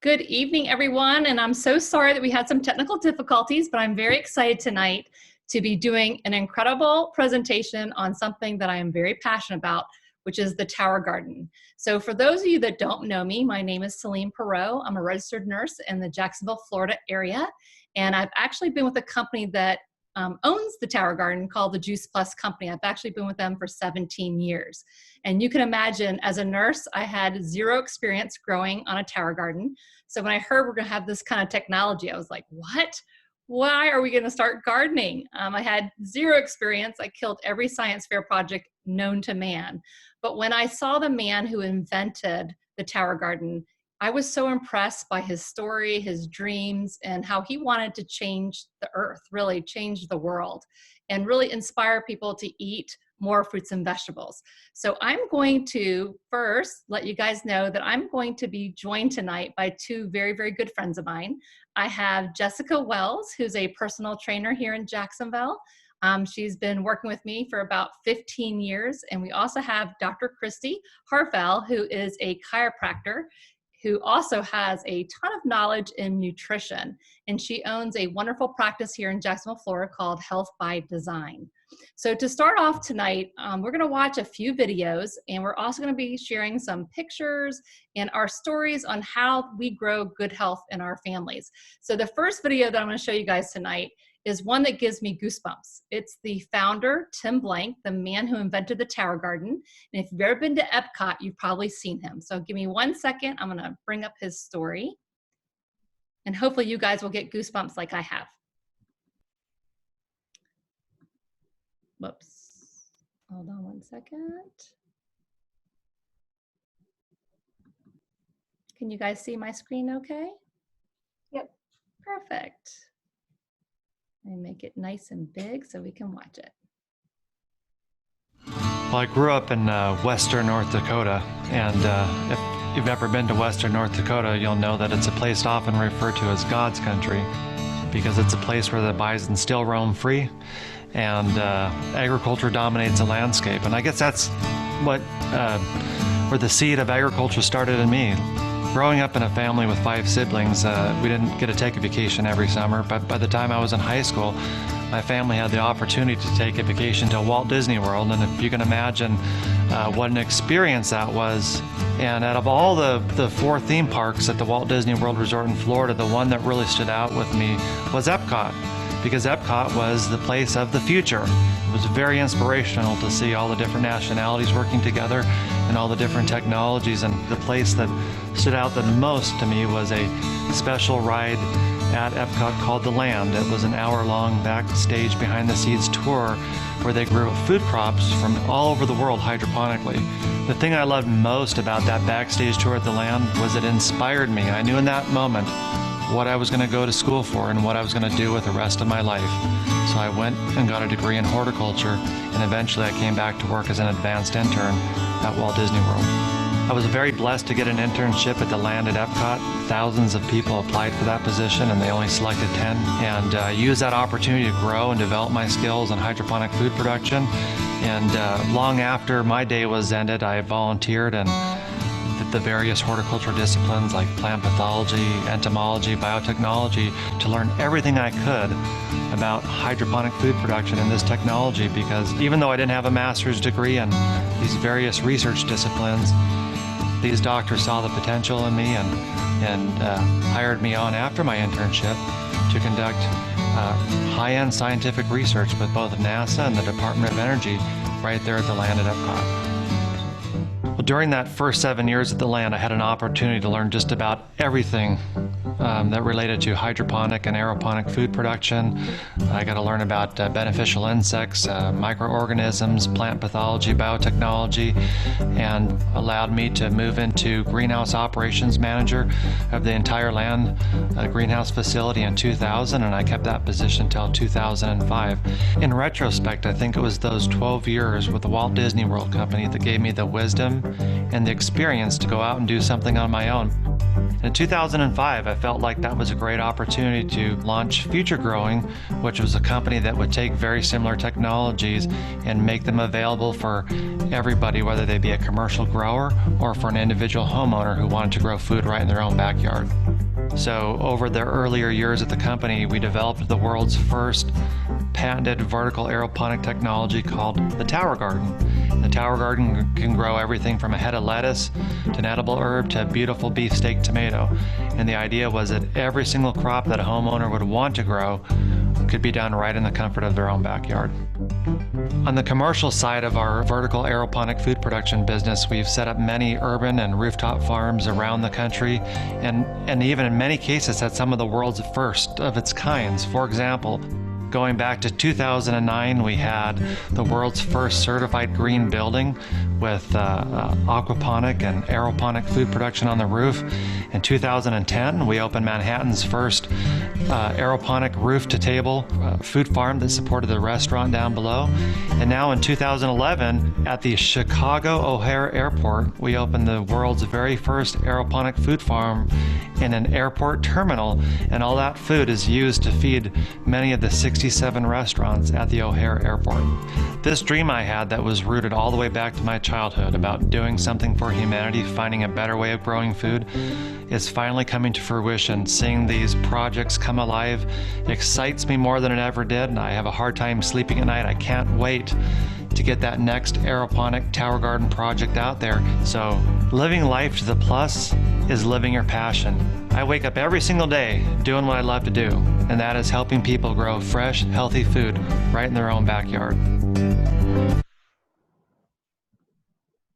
Good evening, everyone, and I'm so sorry that we had some technical difficulties, but I'm very excited tonight to be doing an incredible presentation on something that I am very passionate about, which is the Tower Garden. So for those of you that don't know me, my name is Celine Perot. I'm a registered nurse in the Jacksonville, Florida area, and I've actually been with a company that owns the Tower Garden called the Juice Plus Company. I've actually been with them for 17 years. And you can imagine, as a nurse, I had zero experience growing on a Tower Garden. So when I heard we're gonna have this kind of technology, I was like, what? Why are we gonna start gardening? I had zero experience. I killed every science fair project known to man. But when I saw the man who invented the Tower Garden, I was so impressed by his story, his dreams, and how he wanted to change the earth, really change the world, and really inspire people to eat more fruits and vegetables. So I'm going to first let you guys know that I'm going to be joined tonight by two very, very good friends of mine. I have Jessica Wells, who's a personal trainer here in Jacksonville. She's been working with me for about 15 years. And we also have Dr. Christy Harfell, who is a chiropractor, who also has a ton of knowledge in nutrition. And she owns a wonderful practice here in Jacksonville, Florida called Health by Design. So to start off tonight, we're gonna watch a few videos, and we're also gonna be sharing some pictures and our stories on how we grow good health in our families. So the first video that I'm gonna show you guys tonight is one that gives me goosebumps. It's the founder, Tim Blank, the man who invented the Tower Garden. And if you've ever been to Epcot, you've probably seen him. So give me 1 second, I'm gonna bring up his story. And hopefully you guys will get goosebumps like I have. Whoops, hold on 1 second. Can you guys see my screen okay? Yep. Perfect. Let me make it nice and big so we can watch it. Well, I grew up in western North Dakota, and if you've ever been to western North Dakota, you'll know that it's a place often referred to as God's country, because it's a place where the bison still roam free, and agriculture dominates the landscape. And I guess that's what where the seed of agriculture started in me. Growing up in a family with 5 siblings, we didn't get to take a vacation every summer, but by the time I was in high school, my family had the opportunity to take a vacation to Walt Disney World. And if you can imagine what an experience that was. And out of all the 4 theme parks at the Walt Disney World Resort in Florida, the one that really stood out with me was Epcot, because Epcot was the place of the future. It was very inspirational to see all the different nationalities working together and all the different technologies. And the place that stood out the most to me was a special ride at Epcot called The Land. It was an hour-long backstage behind-the-scenes tour where they grew food crops from all over the world hydroponically. The thing I loved most about that backstage tour at The Land was it inspired me. I knew in that moment what I was going to go to school for and what I was going to do with the rest of my life. So I went and got a degree in horticulture, and eventually I came back to work as an advanced intern at Walt Disney World. I was very blessed to get an internship at The Land at Epcot. Thousands of people applied for that position, and they only selected 10. And I used that opportunity to grow and develop my skills in hydroponic food production. And long after my day was ended, I volunteered and the various horticultural disciplines like plant pathology, entomology, biotechnology, to learn everything I could about hydroponic food production and this technology, because even though I didn't have a master's degree in these various research disciplines, these doctors saw the potential in me and hired me on after my internship to conduct high-end scientific research with both NASA and the Department of Energy right there at The Land at Epcot. Well, during that first 7 years at The Land, I had an opportunity to learn just about everything that related to hydroponic and aeroponic food production. I got to learn about beneficial insects, microorganisms, plant pathology, biotechnology, and allowed me to move into greenhouse operations manager of the entire Land greenhouse facility in 2000, and I kept that position until 2005. In retrospect, I think it was those 12 years with the Walt Disney World Company that gave me the wisdom and the experience to go out and do something on my own. In 2005, I felt like that was a great opportunity to launch Future Growing, which was a company that would take very similar technologies and make them available for everybody, whether they be a commercial grower or for an individual homeowner who wanted to grow food right in their own backyard. So over the earlier years at the company, we developed the world's first patented vertical aeroponic technology called the Tower Garden. The Tower Garden can grow everything from a head of lettuce to an edible herb to a beautiful beefsteak tomato. And the idea was that every single crop that a homeowner would want to grow could be done right in the comfort of their own backyard. On the commercial side of our vertical aeroponic food production business, we've set up many urban and rooftop farms around the country, and even in many cases had some of the world's first of its kinds. For example, going back to 2009, we had the world's first certified green building with aquaponic and aeroponic food production on the roof. In 2010, we opened Manhattan's first aeroponic roof-to-table food farm that supported the restaurant down below. And now in 2011, at the Chicago O'Hare Airport, we opened the world's very first aeroponic food farm in an airport terminal, and all that food is used to feed many of the 67 restaurants at the O'Hare Airport. This dream I had that was rooted all the way back to my childhood about doing something for humanity, finding a better way of growing food, is finally coming to fruition. Seeing these projects come alive excites me more than it ever did, and I have a hard time sleeping at night. I can't wait to get that next aeroponic Tower Garden project out there. So living life to the plus is living your passion. I wake up every single day doing what I love to do, and that is helping people grow fresh, healthy food right in their own backyard.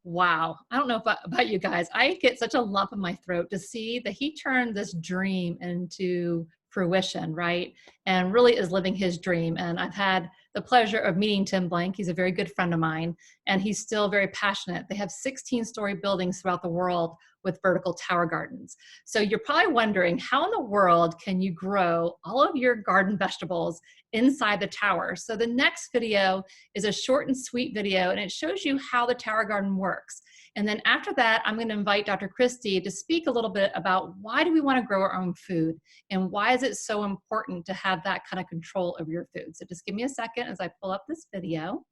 Wow. I don't know about you guys. I get such a lump in my throat to see that he turned this dream into fruition, right? And really is living his dream. And I've had the pleasure of meeting Tim Blank. He's a very good friend of mine, and he's still very passionate. They have 16-story buildings throughout the world with vertical tower gardens. So you're probably wondering, how in the world can you grow all of your garden vegetables inside the tower? So the next video is a short and sweet video, and it shows you how the tower garden works. And then after that, I'm going to invite Dr. Christie to speak a little bit about why do we want to grow our own food, and why is it so important to have that kind of control of your food. So just give me a second as I pull up this video.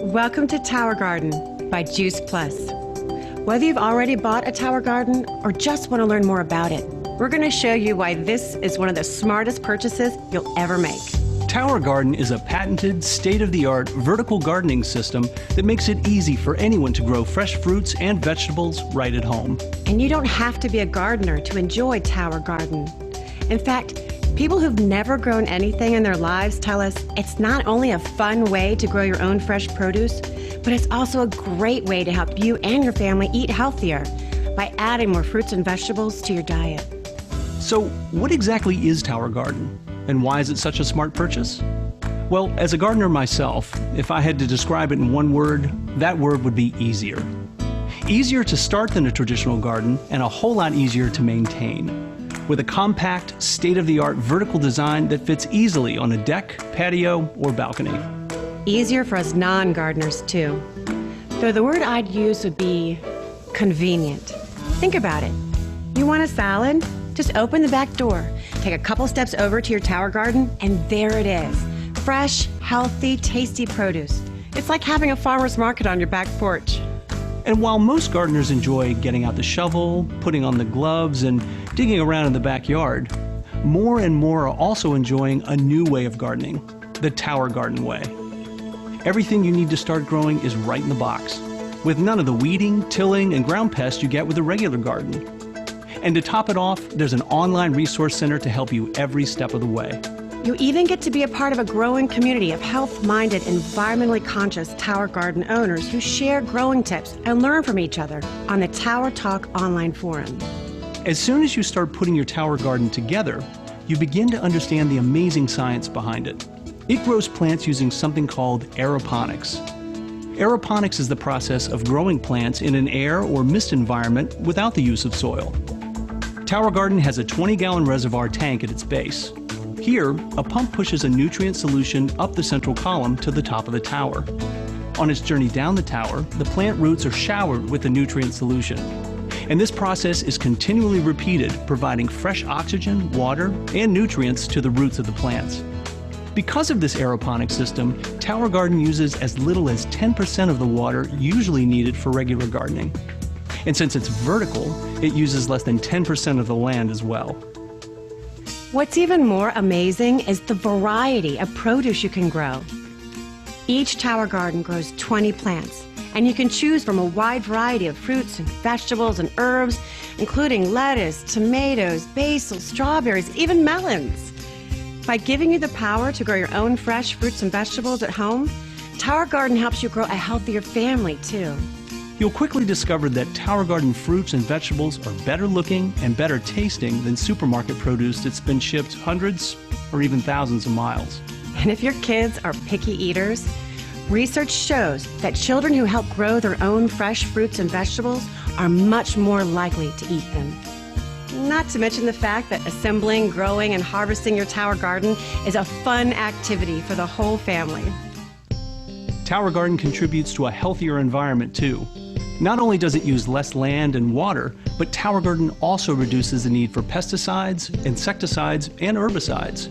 Welcome to Tower Garden by Juice Plus. Whether you've already bought a tower garden or just want to learn more about it, we're going to show you why this is one of the smartest purchases you'll ever make. Tower Garden is a patented, state-of-the-art vertical gardening system that makes it easy for anyone to grow fresh fruits and vegetables right at home. And you don't have to be a gardener to enjoy Tower Garden. In fact, people who've never grown anything in their lives tell us it's not only a fun way to grow your own fresh produce, but it's also a great way to help you and your family eat healthier by adding more fruits and vegetables to your diet. So, what exactly is Tower Garden? And why is it such a smart purchase? Well, as a gardener myself, if I had to describe it in one word, that word would be easier. Easier to start than a traditional garden, and a whole lot easier to maintain. With a compact, state-of-the-art vertical design that fits easily on a deck, patio, or balcony. Easier for us non-gardeners too. Though the word I'd use would be convenient. Think about it. You want a salad? Just open the back door, take a couple steps over to your tower garden, and there it is. Fresh, healthy, tasty produce. It's like having a farmer's market on your back porch. And while most gardeners enjoy getting out the shovel, putting on the gloves, and digging around in the backyard, more and more are also enjoying a new way of gardening, the Tower Garden way. Everything you need to start growing is right in the box, with none of the weeding, tilling, and ground pests you get with a regular garden. And to top it off, there's an online resource center to help you every step of the way. You even get to be a part of a growing community of health-minded, environmentally conscious Tower Garden owners who share growing tips and learn from each other on the Tower Talk online forum. As soon as you start putting your tower garden together, you begin to understand the amazing science behind it. It grows plants using something called aeroponics. Aeroponics is the process of growing plants in an air or mist environment without the use of soil. Tower Garden has a 20-gallon reservoir tank at its base. Here, a pump pushes a nutrient solution up the central column to the top of the tower. On its journey down the tower, the plant roots are showered with the nutrient solution. And this process is continually repeated, providing fresh oxygen, water, and nutrients to the roots of the plants. Because of this aeroponic system, Tower Garden uses as little as 10% of the water usually needed for regular gardening. And since it's vertical, it uses less than 10% of the land as well. What's even more amazing is the variety of produce you can grow. Each Tower Garden grows 20 plants, and you can choose from a wide variety of fruits and vegetables and herbs, including lettuce, tomatoes, basil, strawberries, even melons. By giving you the power to grow your own fresh fruits and vegetables at home, Tower Garden helps you grow a healthier family, too. You'll quickly discover that Tower Garden fruits and vegetables are better looking and better tasting than supermarket produce that's been shipped hundreds or even thousands of miles. And if your kids are picky eaters, research shows that children who help grow their own fresh fruits and vegetables are much more likely to eat them. Not to mention the fact that assembling, growing, and harvesting your Tower Garden is a fun activity for the whole family. Tower Garden contributes to a healthier environment too. Not only does it use less land and water, but Tower Garden also reduces the need for pesticides, insecticides, and herbicides.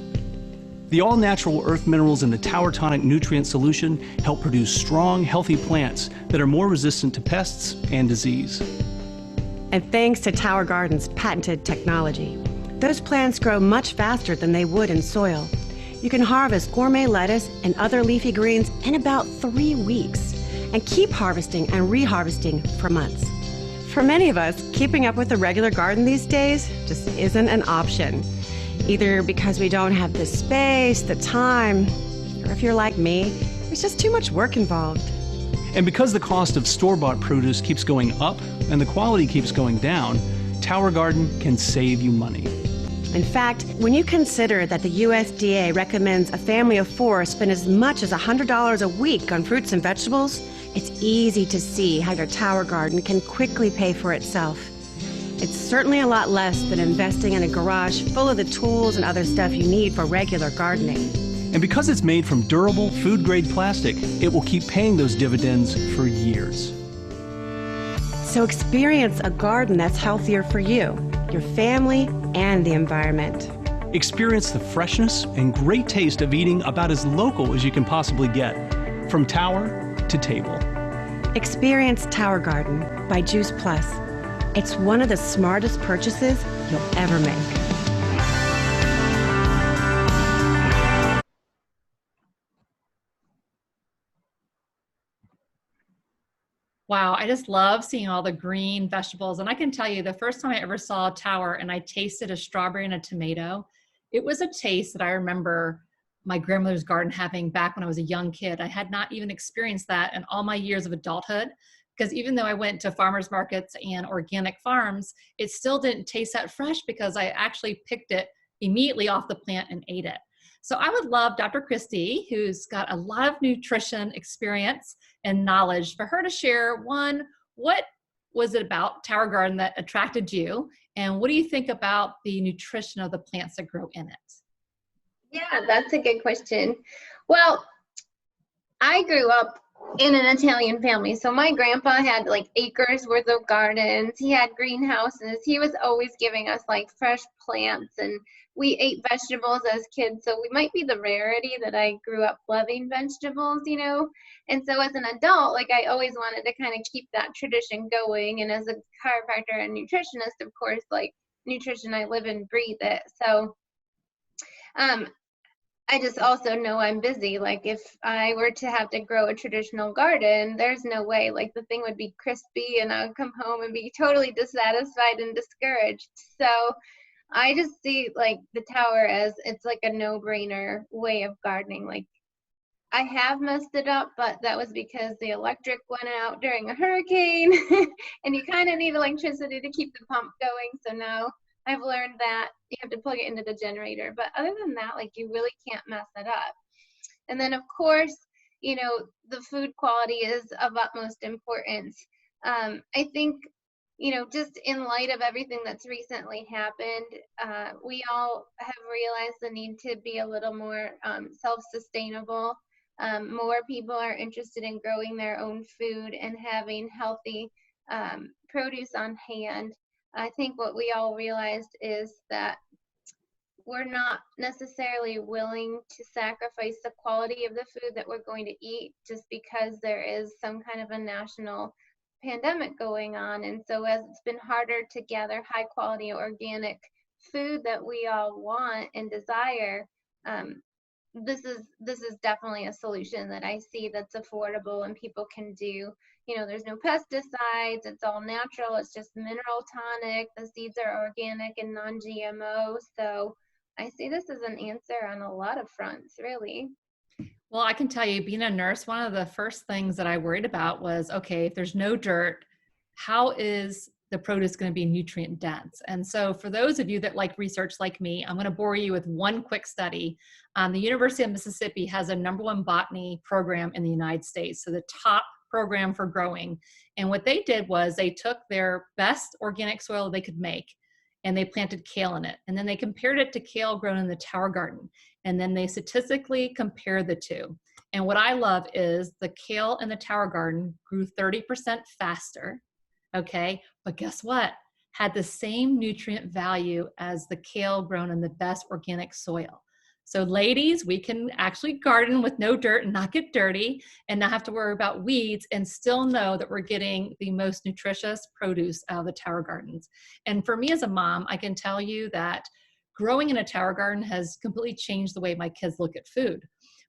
The all-natural earth minerals in the Tower Tonic nutrient solution help produce strong, healthy plants that are more resistant to pests and disease. And thanks to Tower Garden's patented technology, those plants grow much faster than they would in soil. You can harvest gourmet lettuce and other leafy greens in about 3 weeks and keep harvesting and reharvesting for months. For many of us, keeping up with a regular garden these days just isn't an option, either because we don't have the space, the time, or if you're like me, there's just too much work involved. And because the cost of store-bought produce keeps going up and the quality keeps going down, Tower Garden can save you money. In fact, when you consider that the USDA recommends a family of 4 spend as much as $100 a week on fruits and vegetables, it's easy to see how your Tower Garden can quickly pay for itself. It's certainly a lot less than investing in a garage full of the tools and other stuff you need for regular gardening. And because it's made from durable, food-grade plastic, it will keep paying those dividends for years. So experience a garden that's healthier for you, your family, and the environment. Experience the freshness and great taste of eating about as local as you can possibly get, from tower to table. Experience Tower Garden by Juice Plus. It's one of the smartest purchases you'll ever make. Wow, I just love seeing all the green vegetables. And I can tell you, the first time I ever saw a tower and I tasted a strawberry and a tomato, it was a taste that I remember my grandmother's garden having back when I was a young kid. I had not even experienced that in all my years of adulthood, because even though I went to farmers markets and organic farms, it still didn't taste that fresh because I actually picked it immediately off the plant and ate it. So I would love Dr. Christie, who's got a lot of nutrition experience and knowledge, for her to share, one, what was it about Tower Garden that attracted you? And what do you think about the nutrition of the plants that grow in it? Yeah, that's a good question. Well, I grew up in an Italian family. So my grandpa had like acres worth of gardens. He had greenhouses. He was always giving us like fresh plants, and we ate vegetables as kids. So we might be the rarity that I grew up loving vegetables, you know. And so as an adult, like I always wanted to kind of keep that tradition going. And as a chiropractor and nutritionist, of course, like nutrition, I live and breathe it. So I just also know I'm busy. Like if I were to have to grow a traditional garden, there's no way, like the thing would be crispy and I would come home and be totally dissatisfied and discouraged. So I just see like the tower as it's like a no-brainer way of gardening. Like I have messed it up, but that was because the electric went out during a hurricane and you kind of need electricity to keep the pump going. So now I've learned that you have to plug it into the generator. But other than that, like you really can't mess it up. And then of course, the food quality is of utmost importance. I think, just in light of everything that's recently happened, we all have realized the need to be a little more self-sustainable. More people are interested in growing their own food and having healthy produce on hand. I think what we all realized is that we're not necessarily willing to sacrifice the quality of the food that we're going to eat just because there is some kind of a national pandemic going on. And so as it's been harder to gather high quality organic food that we all want and desire, this is definitely a solution that I see that's affordable and people can do. There's no pesticides, it's all natural, it's just mineral tonic, the seeds are organic and non-GMO. So I see this as an answer on a lot of fronts, really. Well, I can tell you, being a nurse, one of the first things that I worried about was, okay, if there's no dirt, how is the produce going to be nutrient dense? And so for those of you that like research like me, I'm going to bore you with one quick study. The University of Mississippi has a #1 botany program in the United States, so the top program for growing. And what they did was they took their best organic soil they could make, and they planted kale in it. And then they compared it to kale grown in the Tower Garden. And then they statistically compared the two. And what I love is the kale in the Tower Garden grew 30% faster, okay? But guess what? Had the same nutrient value as the kale grown in the best organic soil. So ladies, we can actually garden with no dirt and not get dirty and not have to worry about weeds and still know that we're getting the most nutritious produce out of the Tower Gardens. And for me as a mom, I can tell you that growing in a Tower Garden has completely changed the way my kids look at food.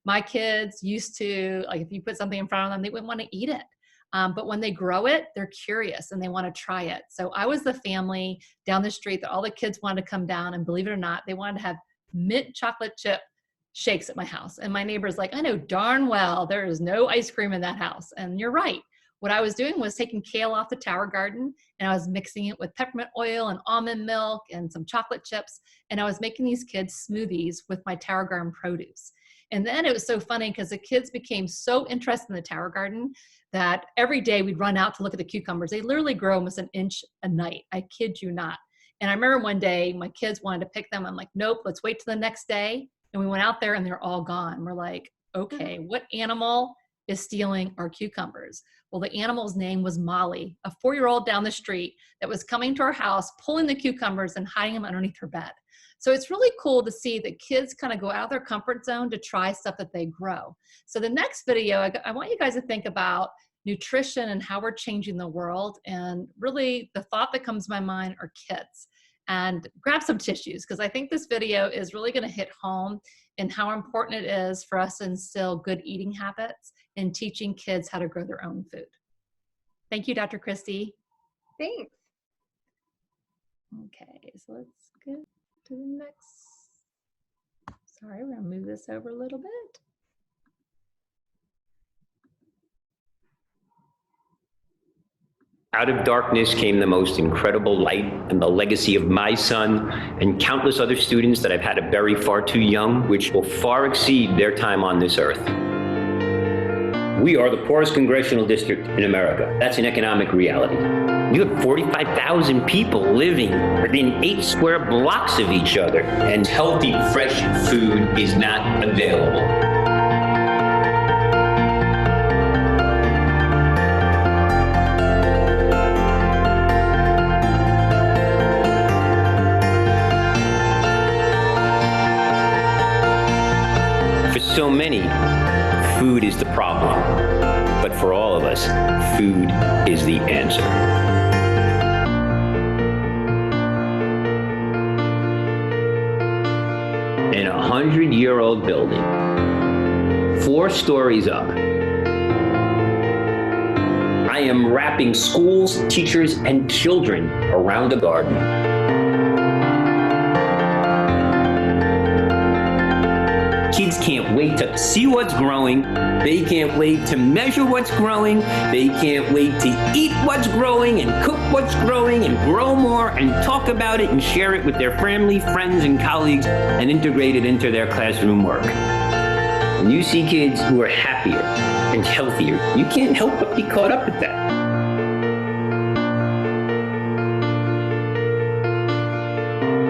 My kids used to, like if you put something in front of them, they wouldn't want to eat it. But when they grow it, they're curious and they want to try it. So I was the family down the street that all the kids wanted to come down, and believe it or not, they wanted to have mint chocolate chip shakes at my house. And my neighbor's like, I know darn well there is no ice cream in that house. And you're right. What I was doing was taking kale off the Tower Garden and I was mixing it with peppermint oil and almond milk and some chocolate chips. And I was making these kids smoothies with my Tower Garden produce. And then it was so funny because the kids became so interested in the Tower Garden that every day we'd run out to look at the cucumbers. They literally grow almost an inch a night. I kid you not. And I remember one day my kids wanted to pick them. I'm like, nope, let's wait till the next day. And we went out there and they're all gone. We're like, okay, what animal is stealing our cucumbers? Well, the animal's name was Molly, a 4-year-old down the street that was coming to our house, pulling the cucumbers and hiding them underneath her bed. So it's really cool to see that kids kind of go out of their comfort zone to try stuff that they grow. So the next video, I want you guys to think about nutrition and how we're changing the world. And really the thought that comes to my mind are kids. And grab some tissues, because I think this video is really going to hit home in how important it is for us to instill good eating habits and teaching kids how to grow their own food. Thank you, Dr. Christie. Thanks. Okay, so let's go to the next. Sorry, we're going to move this over a little bit. Out of darkness came the most incredible light, and the legacy of my son and countless other students that I've had to bury far too young, which will far exceed their time on this earth. We are the poorest congressional district in America. That's an economic reality. You have 45,000 people living within 8 square blocks of each other, and healthy, fresh food is not available. So many, food is the problem, but for all of us, food is the answer. In a 100-year-old building, 4 stories up, I am wrapping schools, teachers, and children around a garden. Kids can't wait to see what's growing. They can't wait to measure what's growing. They can't wait to eat what's growing and cook what's growing and grow more and talk about it and share it with their family, friends, and colleagues and integrate it into their classroom work. When you see kids who are happier and healthier, you can't help but be caught up with that.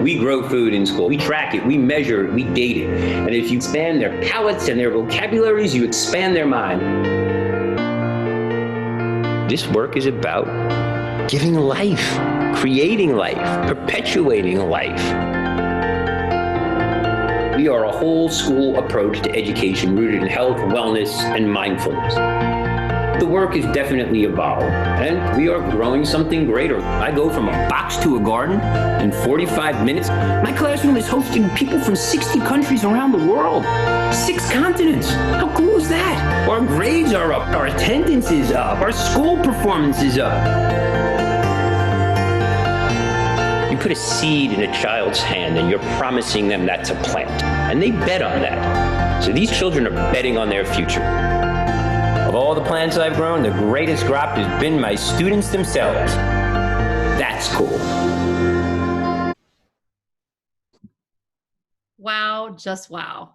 We grow food in school. We track it, we measure it, we date it. And if you expand their palates and their vocabularies, you expand their mind. This work is about giving life, creating life, perpetuating life. We are a whole school approach to education rooted in health, wellness, and mindfulness. The work is definitely evolved, and we are growing something greater. I go from a box to a garden in 45 minutes. My classroom is hosting people from 60 countries around the world, 6 continents. How cool is that? Our grades are up, our attendance is up, our school performance is up. You put a seed in a child's hand and you're promising them that's a plant, and they bet on that. So these children are betting on their future. Of all the plants I've grown, the greatest crop has been my students themselves. That's cool. Wow, just wow.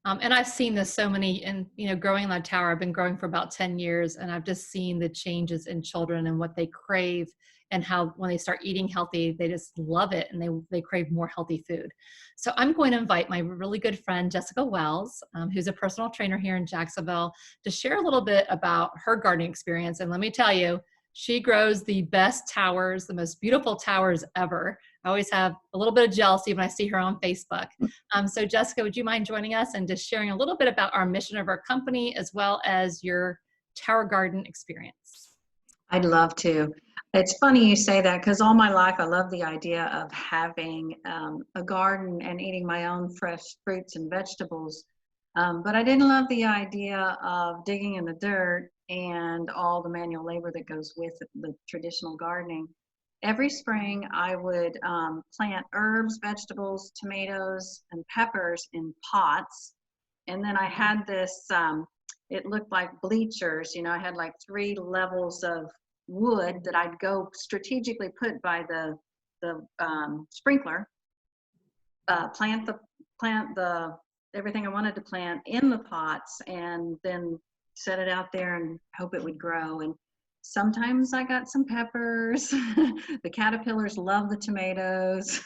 And I've seen this so many, and growing in that tower, I've been growing for about 10 years, and I've just seen the changes in children and what they crave, and how when they start eating healthy, they just love it, and they crave more healthy food. So I'm going to invite my really good friend, Jessica Wells, who's a personal trainer here in Jacksonville, to share a little bit about her gardening experience. And let me tell you, she grows the best towers, the most beautiful towers ever. I always have a little bit of jealousy when I see her on Facebook. So Jessica, would you mind joining us and just sharing a little bit about our mission of our company, as well as your tower garden experience? I'd love to. It's funny you say that, because all my life I love the idea of having a garden and eating my own fresh fruits and vegetables. But I didn't love the idea of digging in the dirt and all the manual labor that goes with the traditional gardening. Every spring I would plant herbs, vegetables, tomatoes, and peppers in pots. And then I had this, it looked like bleachers, I had like 3 levels of wood that I'd go strategically put by the sprinkler, plant the everything I wanted to plant in the pots, and then set it out there and hope it would grow. And sometimes I got some peppers. The caterpillars love the tomatoes.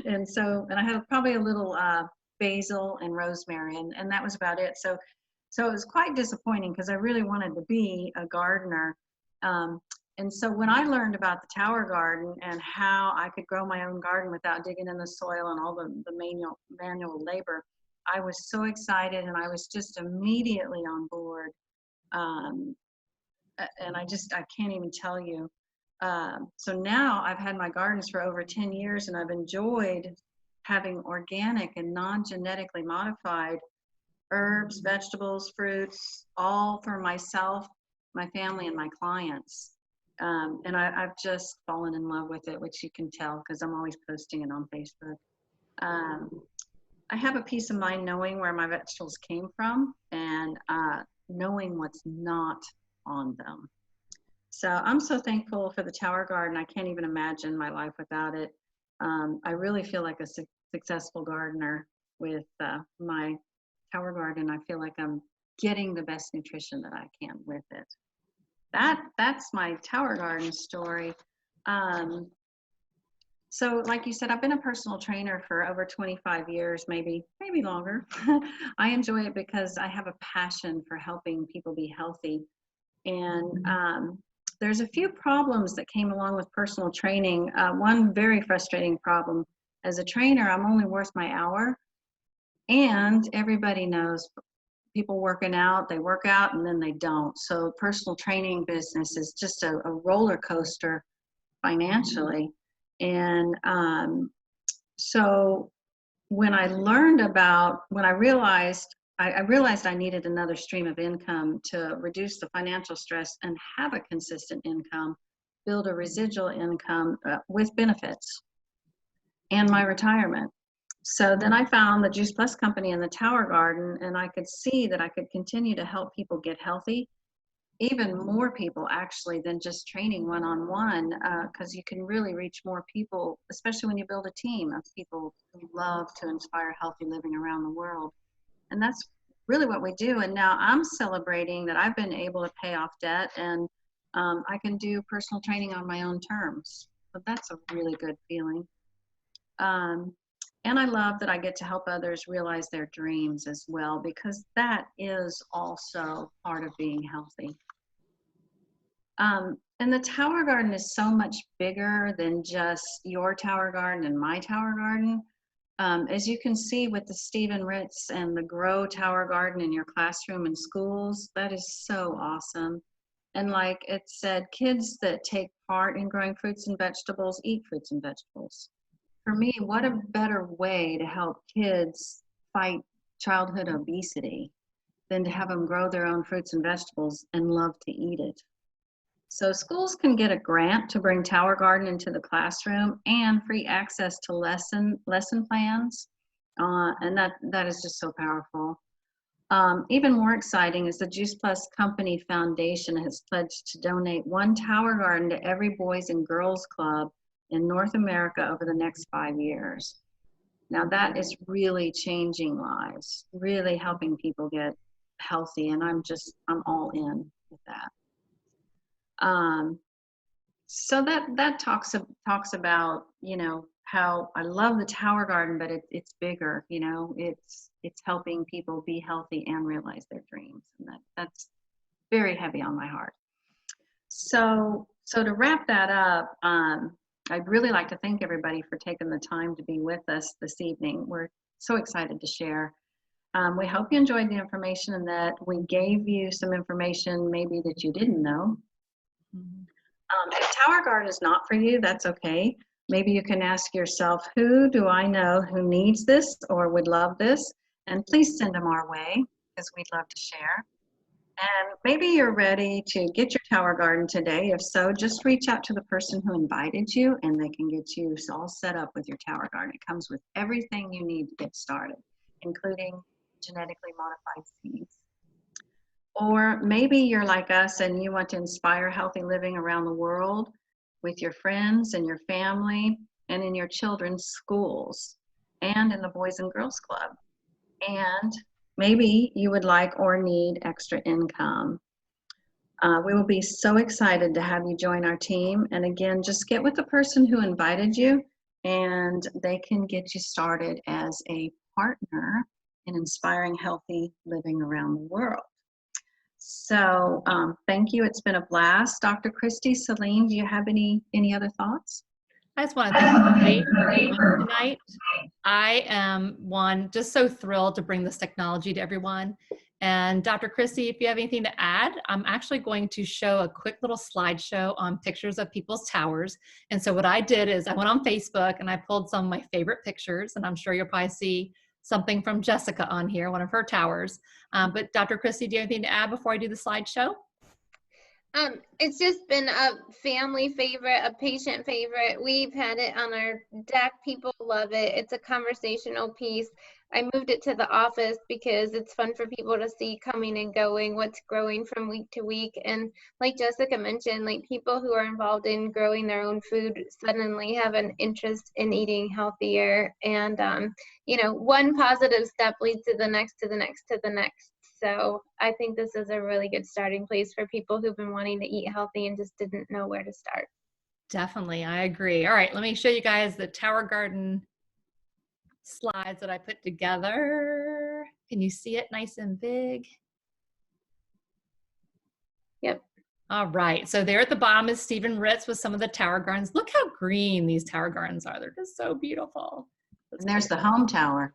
and I had probably a little basil and rosemary, and that was about it. So it was quite disappointing, because I really wanted to be a gardener. And so when I learned about the tower garden and how I could grow my own garden without digging in the soil and all the manual labor, I was so excited, and I was just immediately on board. And I can't even tell you. So now I've had my gardens for over 10 years, and I've enjoyed having organic and non-genetically modified herbs, vegetables, fruits, all for myself, my family, and my clients. And I've just fallen in love with it, which you can tell because I'm always posting it on Facebook. I have a peace of mind knowing where my vegetables came from, and knowing what's not on them. So I'm so thankful for the tower garden. I can't even imagine my life without it. I really feel like a successful gardener with my tower garden. I feel like I'm getting the best nutrition that I can with it. That's my tower garden story. So like you said, I've been a personal trainer for over 25 years, maybe longer. I enjoy it because I have a passion for helping people be healthy. And there's a few problems that came along with personal training. One very frustrating problem. As a trainer, I'm only worth my hour. And everybody knows people working out, they work out and then they don't. So personal training business is just a roller coaster financially. And so when I realized I needed another stream of income to reduce the financial stress and have a consistent income, build a residual income with benefits and my retirement. So then I found the Juice Plus company in the Tower Garden, and I could see that I could continue to help people get healthy, even more people actually than just training one-on-one, because you can really reach more people, especially when you build a team of people who love to inspire healthy living around the world. And that's really what we do. And now I'm celebrating that I've been able to pay off debt, and I can do personal training on my own terms. So that's a really good feeling. And I love that I get to help others realize their dreams as well, because that is also part of being healthy. And the Tower Garden is so much bigger than just your Tower Garden and my Tower Garden. As you can see with the Stephen Ritz and the Grow Tower Garden in your classroom and schools, that is so awesome. And like it said, kids that take part in growing fruits and vegetables eat fruits and vegetables. For me, what a better way to help kids fight childhood obesity than to have them grow their own fruits and vegetables and love to eat it. So schools can get a grant to bring Tower Garden into the classroom and free access to lesson plans. And that is just so powerful. Even more exciting is the Juice Plus Company Foundation has pledged to donate 1 Tower Garden to every Boys and Girls Club in North America over the next 5 years. Now that is really changing lives, really helping people get healthy, and I'm all in with that. So that talks about, you know, how I love the Tower Garden, but it's bigger, you know, it's helping people be healthy and realize their dreams, and that's very heavy on my heart. So to wrap that up, I'd really like to thank everybody for taking the time to be with us this evening. We're so excited to share. We hope you enjoyed the information and that we gave you some information maybe that you didn't know. If Tower Garden is not for you, that's okay. Maybe you can ask yourself, who do I know who needs this or would love this? And please send them our way, because we'd love to share. And maybe you're ready to get your Tower Garden today. If so, just reach out to the person who invited you and they can get you all set up with your Tower Garden. It comes with everything you need to get started, including genetically modified seeds. Or maybe you're like us and you want to inspire healthy living around the world with your friends and your family and in your children's schools and in the Boys and Girls Club. And maybe you would like or need extra income. We will be so excited to have you join our team. And again, just get with the person who invited you and they can get you started as a partner in inspiring healthy living around the world. So thank you. It's been a blast. Dr. Christy, Celine, do you have any other thoughts? I just want to thank everybody for being here tonight. I am just so thrilled to bring this technology to everyone. And Dr. Christy, if you have anything to add, I'm actually going to show a quick little slideshow on pictures of people's towers. And so what I did is I went on Facebook and I pulled some of my favorite pictures, and I'm sure you'll probably see something from Jessica on here, one of her towers. But Dr. Christy, do you have anything to add before I do the slideshow? It's just been a family favorite, a patient favorite. We've had it on our deck. People love it. It's a conversational piece. I moved it to the office because it's fun for people to see coming and going, what's growing from week to week. And like Jessica mentioned, like people who are involved in growing their own food suddenly have an interest in eating healthier. And, you know, one positive step leads to the next, to the next, to the next. So I think this is a really good starting place for people who've been wanting to eat healthy and just didn't know where to start. Definitely, I agree. All right, let me show you guys the Tower Garden slides that I put together. Can you see it nice and big? Yep. All right, so there at the bottom is Stephen Ritz with some of the Tower Gardens. Look how green these Tower Gardens are. They're just so beautiful. And there's the home tower.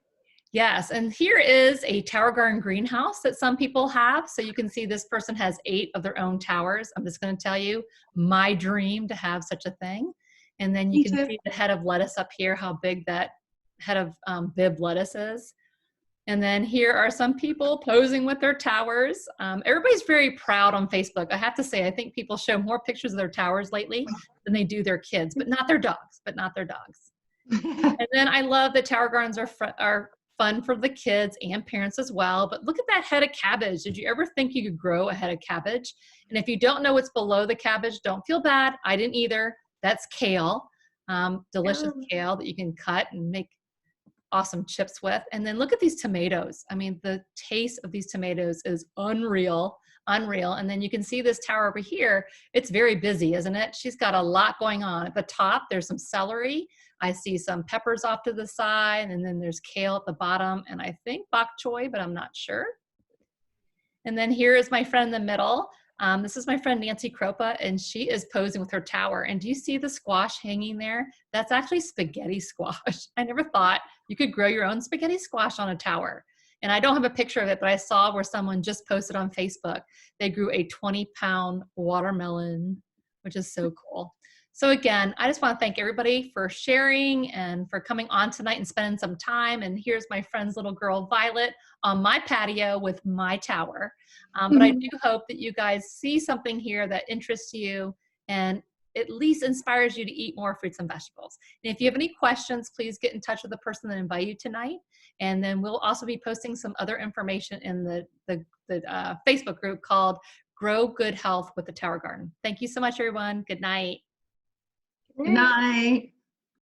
Yes, and here is a Tower Garden greenhouse that some people have. So you can see this person has 8 of their own towers. I'm just going to tell you, my dream to have such a thing. And then you can see the head of lettuce up here, how big that head of Bib lettuce is. And then here are some people posing with their towers. Everybody's very proud on Facebook. I have to say, I think people show more pictures of their towers lately than they do their kids, but not their dogs, And then I love that Tower Gardens are fun for the kids and parents as well. But look at that head of cabbage. Did you ever think you could grow a head of cabbage? And if you don't know what's below the cabbage, don't feel bad. I didn't either. That's kale, delicious kale that you can cut and make awesome chips with. And then look at these tomatoes. I mean, the taste of these tomatoes is unreal. And then you can see this tower over here. It's very busy, isn't it? She's got a lot going on. At the top, there's some celery. I see some peppers off to the side, and then there's kale at the bottom, and I think bok choy, but I'm not sure. And then here is my friend in the middle. This is my friend Nancy Kropa, and she is posing with her tower. And do you see the squash hanging there? That's actually spaghetti squash. I never thought you could grow your own spaghetti squash on a tower. And I don't have a picture of it, but I saw where someone just posted on Facebook. They grew a 20-pound watermelon, which is so cool. So again, I just want to thank everybody for sharing and for coming on tonight and spending some time. And here's my friend's little girl, Violet, on my patio with my tower. But I do hope that you guys see something here that interests you and at least inspires you to eat more fruits and vegetables. And if you have any questions, please get in touch with the person that invited you tonight. And then we'll also be posting some other information in the Facebook group called Grow Good Health with the Tower Garden. Thank you so much, everyone. Good night. Good night.